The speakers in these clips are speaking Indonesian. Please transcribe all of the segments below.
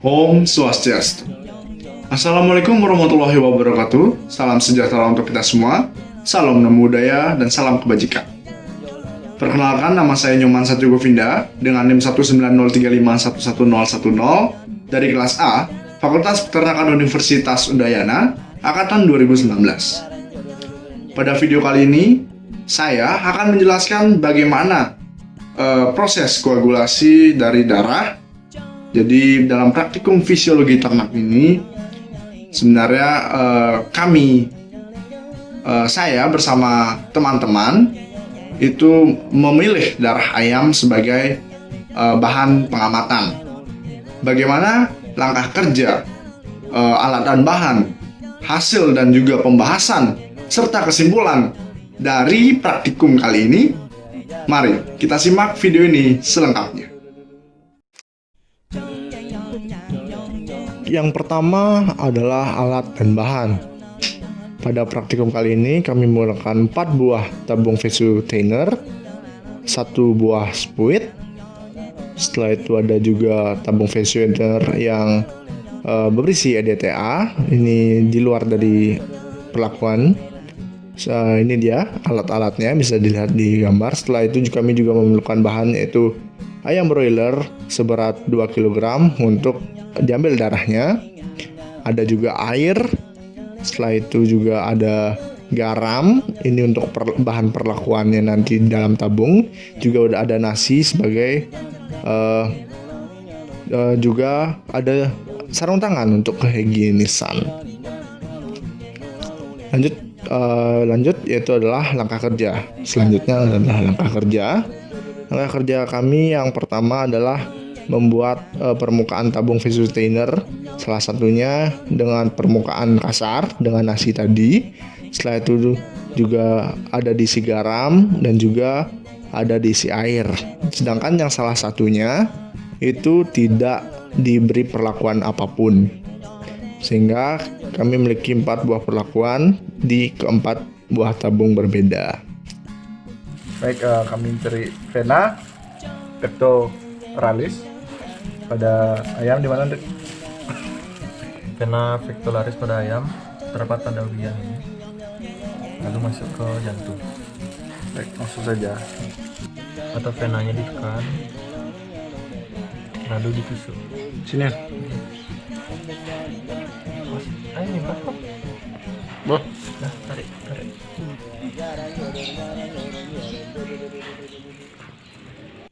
Om Swastiastu. Assalamualaikum warahmatullahi wabarakatuh. Salam sejahtera untuk kita semua. Salam namo buddhaya dan salam kebajikan. Perkenalkan, nama saya Nyoman Satyo Govinda dengan NIM 19035111010 dari kelas A, Fakultas Peternakan Universitas Udayana, angkatan 2019. Pada video kali ini, saya akan menjelaskan bagaimana proses koagulasi dari darah. Jadi dalam praktikum fisiologi ternak ini sebenarnya saya bersama teman-teman itu memilih darah ayam sebagai bahan pengamatan. Bagaimana langkah kerja, alat dan bahan, hasil dan juga pembahasan serta kesimpulan dari praktikum kali ini. Mari kita simak video ini selengkapnya. Yang pertama adalah alat dan bahan. Pada praktikum kali ini kami menggunakan 4 buah tabung Vesustainer, 1 buah spuit. Setelah itu ada juga tabung Vesustainer yang berisi EDTA. Ini di luar dari perlakuan. Ini dia alat-alatnya, bisa dilihat di gambar. Setelah itu kami juga memerlukan bahan, yaitu ayam broiler seberat 2 kg untuk diambil darahnya. Ada juga air. Setelah itu juga ada garam. Ini untuk bahan perlakuannya nanti dalam tabung. Juga udah ada nasi sebagai juga ada sarung tangan untuk kehigienisan. Lanjut yaitu adalah langkah kerja. Selanjutnya adalah langkah kerja. Langkah kerja kami yang pertama adalah membuat permukaan tabung Vesustainer, salah satunya dengan permukaan kasar dengan nasi tadi. Setelah itu juga ada diisi garam dan juga ada diisi air. Sedangkan yang salah satunya itu tidak diberi perlakuan apapun. Sehingga kami memiliki 4 buah perlakuan di keempat buah tabung berbeda. Baik, kami mencari vena pectoralis pada ayam di mana, Dek? Vena pectoralis pada ayam terdapat pada bagian ini, lalu masuk ke jantung. Baik, langsung saja. Atau venanya ditekan, lalu ditusuk. Sini. Ayo nih, Pak. Boh. Nah, tarik.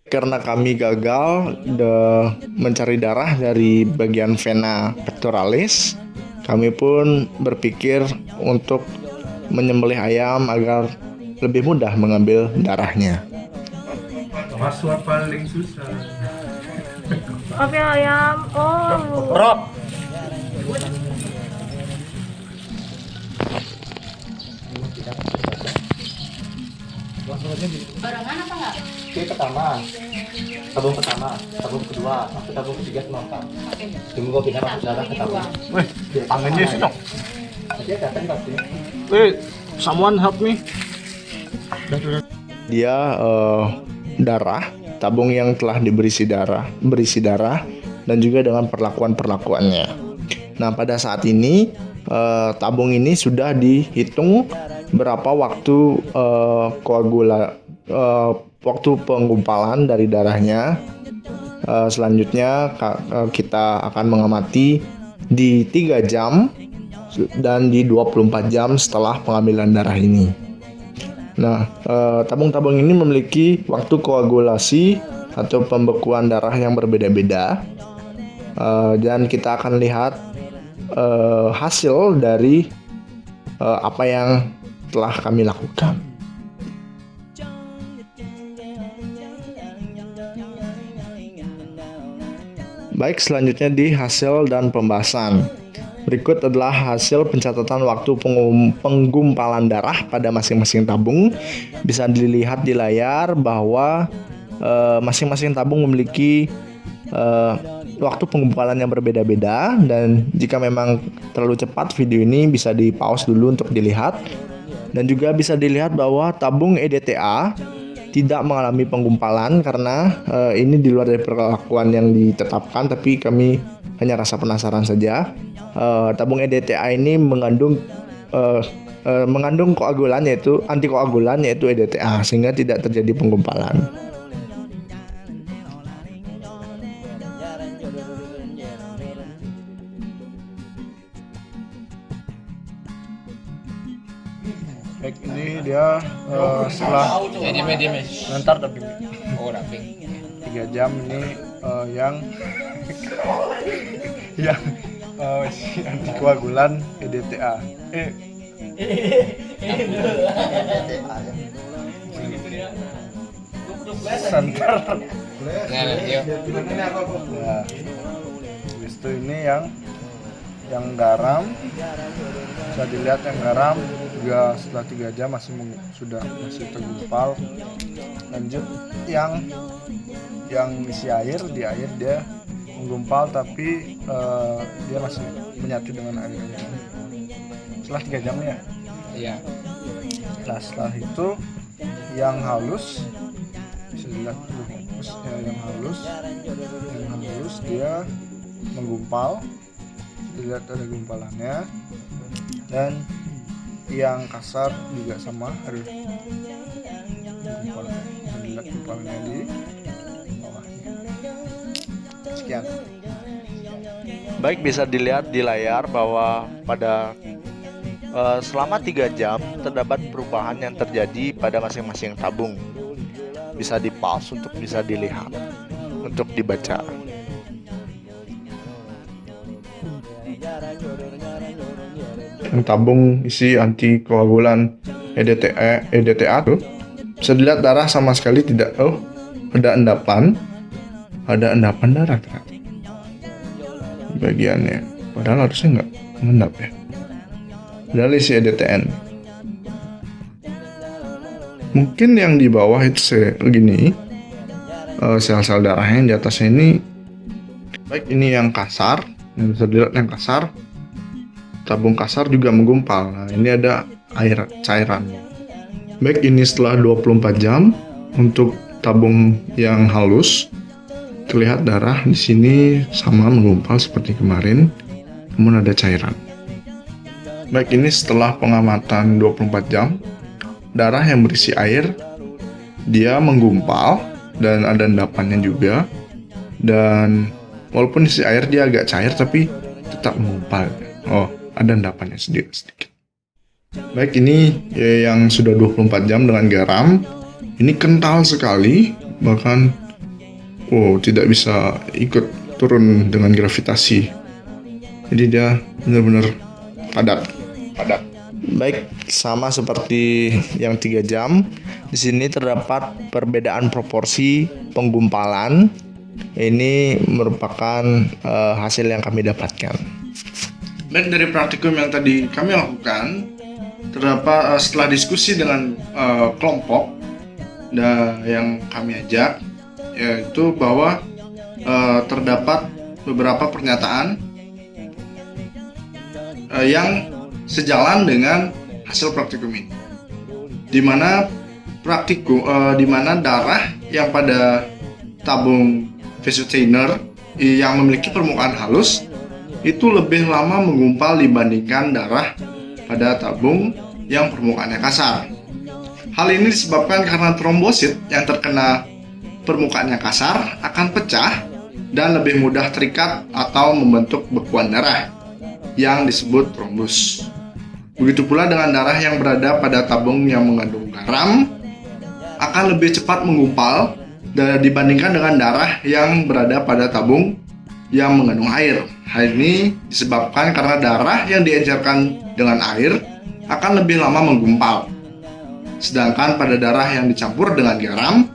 Karena kami gagal mencari darah dari bagian vena pectoralis, kami pun berpikir untuk menyembelih ayam agar lebih mudah mengambil darahnya. Password paling susah. Oke ayam. Oh. Rob. Barengan apa enggak? Oke, pertama, tabung kedua, tabung ketiga semangka. Tunggu kau pindah masuk darah ke tabung. Weh, tangannya sih dong. Oke, datang pasti. Someone help me. Dia darah, tabung yang telah berisi darah dan juga dengan perlakuannya. Nah, pada saat ini tabung ini sudah dihitung berapa waktu waktu penggumpalan dari darahnya. Selanjutnya kita akan mengamati di 3 jam dan di 24 jam setelah pengambilan darah ini. Nah, tabung-tabung ini memiliki waktu koagulasi atau pembekuan darah yang berbeda-beda. Dan kita akan lihat hasil dari apa yang telah kami lakukan. Baik, selanjutnya di hasil dan pembahasan. Berikut adalah hasil pencatatan waktu penggumpalan darah pada masing-masing tabung. Bisa dilihat di layar bahwa masing-masing tabung memiliki waktu penggumpalan yang berbeda-beda, dan jika memang terlalu cepat video ini bisa di pause dulu untuk dilihat. Dan juga bisa dilihat bahwa tabung EDTA tidak mengalami penggumpalan karena ini di luar dari perlakuan yang ditetapkan, tapi kami hanya rasa penasaran saja. Tabung EDTA ini mengandung koagulan, yaitu antikoagulan, yaitu EDTA, sehingga tidak terjadi penggumpalan. Baik, ini dia setelah Ntar tapi. Oh, raping. 3 jam ini yang si antikoagulan EDTA. Santer. Ya. Habis itu ini yang garam. Bisa dilihat yang garam juga setelah 3 jam masih tergumpal. Lanjut yang isi air, di air dia menggumpal tapi dia masih menyatu dengan air. Setelah 3 jam ya. Iya. Nah, setelah itu yang halus bisa dilihat dulu, yang halus dia menggumpal, dilihat ada gumpalannya, dan yang kasar juga sama harus menggumpal, bisa dilihat gumpalannya di bawahnya. Sekian. Baik, bisa dilihat di layar bahwa pada selama 3 jam terdapat perubahan yang terjadi pada masing-masing tabung. Bisa di-pause untuk bisa dilihat, untuk dibaca. Yang tabung isi antikoagulan EDTA tuh bisa dilihat darah sama sekali tidak. Ada endapan darah ternyata bagiannya, padahal harusnya nggak mengendap ya. Padahal isi EDTN. Mungkin yang di bawah itu sel-sel darahnya, yang di atasnya ini. Baik, ini yang kasar, yang bisa dilihat yang kasar. Tabung kasar juga menggumpal. Nah, ini ada air cairannya. Baik, ini setelah 24 jam. Untuk tabung yang halus, terlihat darah di sini sama menggumpal seperti kemarin, namun ada cairan. Baik, ini setelah pengamatan 24 jam, darah yang berisi air dia menggumpal dan ada endapannya juga. Dan walaupun isi air dia agak cair tapi tetap menggumpal. Ada endapannya sedikit. Baik, ini yang sudah 24 jam dengan garam. Ini kental sekali, bahkan tidak bisa ikut turun dengan gravitasi. Jadi dia benar-benar padat. Baik, sama seperti yang 3 jam. Di sini terdapat perbedaan proporsi penggumpalan. Ini merupakan hasil yang kami dapatkan. Baik, dari praktikum yang tadi kami lakukan, terdapat setelah diskusi dengan kelompok yang kami ajak, yaitu bahwa terdapat beberapa pernyataan yang sejalan dengan hasil praktikum ini, di mana darah yang pada tabung Vesuteiner yang memiliki permukaan halus itu lebih lama menggumpal dibandingkan darah pada tabung yang permukaannya kasar. Hal ini disebabkan karena trombosit yang terkena permukaannya kasar akan pecah dan lebih mudah terikat atau membentuk bekuan darah yang disebut trombus. Begitu pula dengan darah yang berada pada tabung yang mengandung garam akan lebih cepat menggumpal dibandingkan dengan darah yang berada pada tabung yang mengandung air. Hal ini disebabkan karena darah yang diencerkan dengan air akan lebih lama menggumpal. Sedangkan pada darah yang dicampur dengan garam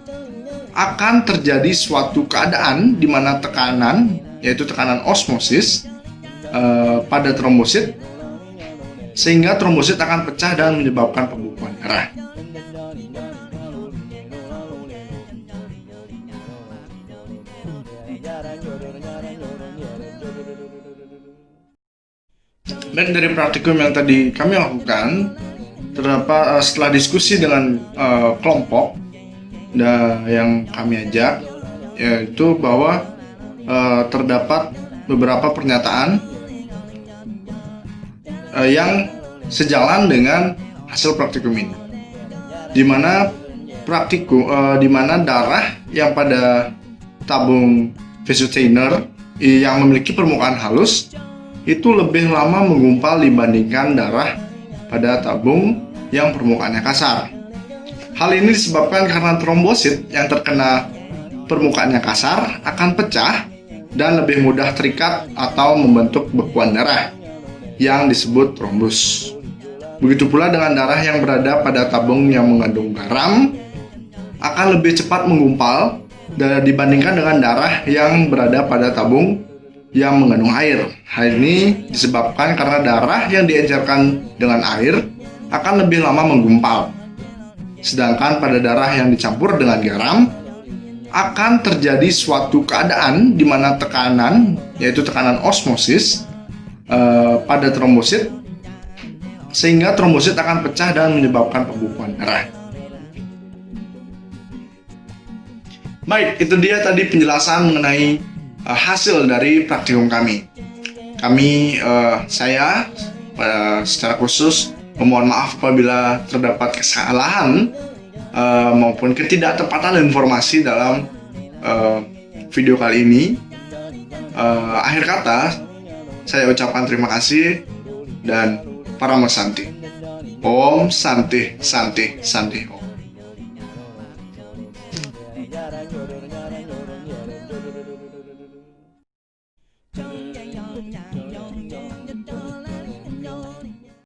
akan terjadi suatu keadaan di mana tekanan, yaitu tekanan osmosis pada trombosit, sehingga trombosit akan pecah dan menyebabkan pembekuan darah. Dan dari praktikum yang tadi kami lakukan, terdapat setelah diskusi dengan kelompok yang kami ajak, yaitu bahwa terdapat beberapa pernyataan yang sejalan dengan hasil praktikum ini, di mana darah yang pada tabung Vesuteiner yang memiliki permukaan halus itu lebih lama menggumpal dibandingkan darah pada tabung yang permukaannya kasar. Hal ini disebabkan karena trombosit yang terkena permukaannya kasar akan pecah dan lebih mudah terikat atau membentuk bekuan darah yang disebut trombus. Begitu pula dengan darah yang berada pada tabung yang mengandung garam akan lebih cepat menggumpal dibandingkan dengan darah yang berada pada tabung yang mengandung air. Hal ini disebabkan karena darah yang diencerkan dengan air akan lebih lama menggumpal. Sedangkan pada darah yang dicampur dengan garam akan terjadi suatu keadaan di mana tekanan, yaitu tekanan osmosis pada trombosit, sehingga trombosit akan pecah dan menyebabkan pembekuan darah. Baik, itu dia tadi penjelasan mengenai hasil dari praktikum kami. Saya secara khusus memohon maaf apabila terdapat kesalahan maupun ketidaktepatan informasi dalam video kali ini. Akhir kata, saya ucapkan terima kasih dan Paramasanti. Om Santi Santi Santi Om.